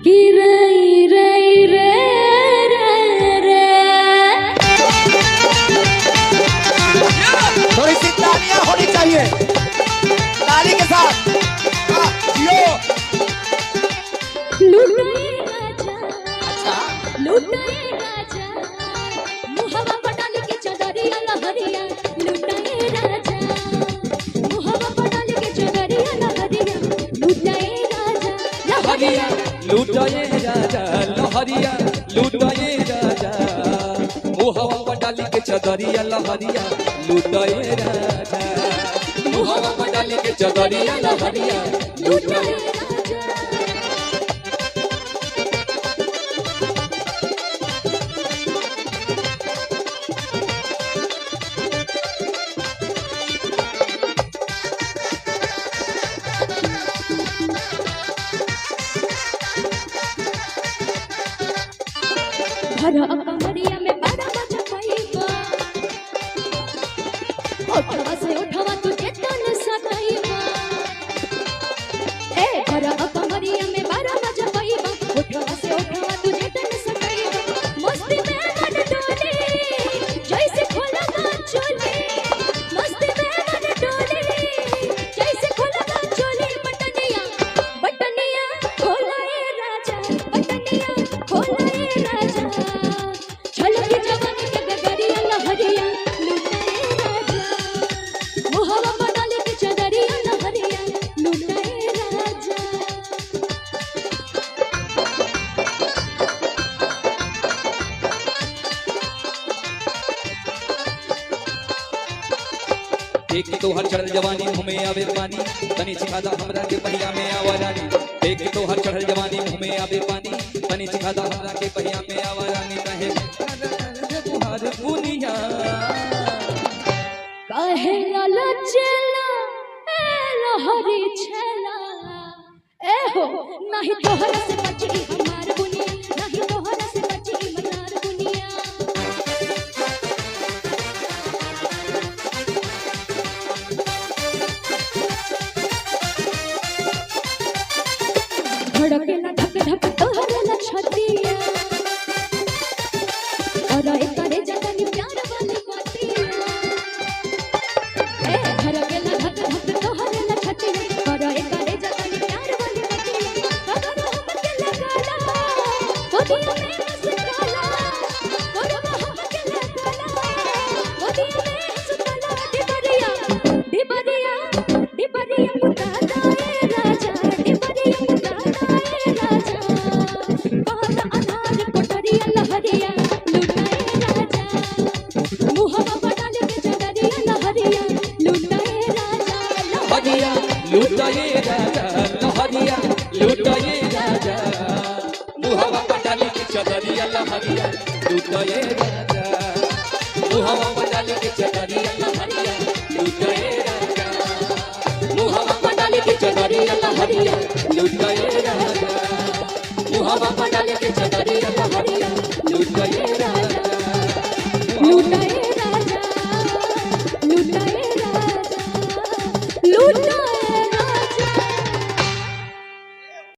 कि रे रे रे रे रे। थोड़ी सी तालियां होनी चाहिए, ताली के साथ। लुटाए राजा, अच्छा लुटाए राजा, मुहवा पटाली के चदरिया लहरिया। लुटाए राजा, मुहवा पटाली के चदरिया लहरिया। लुटाए राजा लहरिया, लुटाए राजा लहरिया, लुटाए राजा मुहवा पटाली के चदरिया लहरिया। लुटाए राजा मुहवा पटाली के चदरिया लहरिया। लुटाए राजा। भरा कमरिया में बारा बजा पाईबा, उठवा से उठवा तुझे तन सताईबा। ए भरा कमरिया में बारा बजा पाईबा, उठवा से उठवा तुझे तन सताईबा। मस्ती में मन डोले जैसे खोलगा चोले, मस्ती में मन डोले जैसे खोलगा चोले। बटनिया बटनिया खोलाए राजा, बटनिया खोलाए राजा। झलकी जवानी के गगरिया लहरिया। लुटाए राजा, मुहवा पटाली के चदरिया लहरिया। लुटाए राजा। एक तो हर चढ़ल जवानी मुँह आवे पानी, तनी सिखादा हमरा के पहिया में आवा रानी। एक तो हर चढ़ल जवानी मुँह आवे पानी, तनी सिखादा हमरा के पहिया में आवा रानी। कहे तुहार दुनिया काहे लाला चेला ए लहरी छेला। ए हो नहीं तोहरा से बची हमार दुनिया, नहीं तोहरा से बची मनार दुनिया। धड़के ना धक धक तोहरा ला छतिया, और एक करे जतनी प्यार वाली बातिया। ए धड़के ना धक धक तोहरा ला छतिया, और एक करे जतनी प्यार वाली बातिया। अगर हम के लगाला गोदिया में हंसकाला, और हम के लगाला गोदिया में हंसकाला। डिबरिया डिबरिया डिबरिया पुतादा ए राजा, डिबरिया पुतादा ए राजा। बाल अनार कोठरिया लहरिया। लुटाए राजा, मुहवा पटाली के चदरिया लहरिया। लुटाए राजा लहरिया, लुटाए राजा लहरिया। लुटाए राजा मुहवा पटाली के चदरिया लहरिया। लुटाए राजा मुहवा पटाली के चदरिया लहरिया। लुटाए राजा मुहवा पटाली के चदरिया लहरिया। लुटाए राजा मुहवा पटाली के चदरिया लहरिया।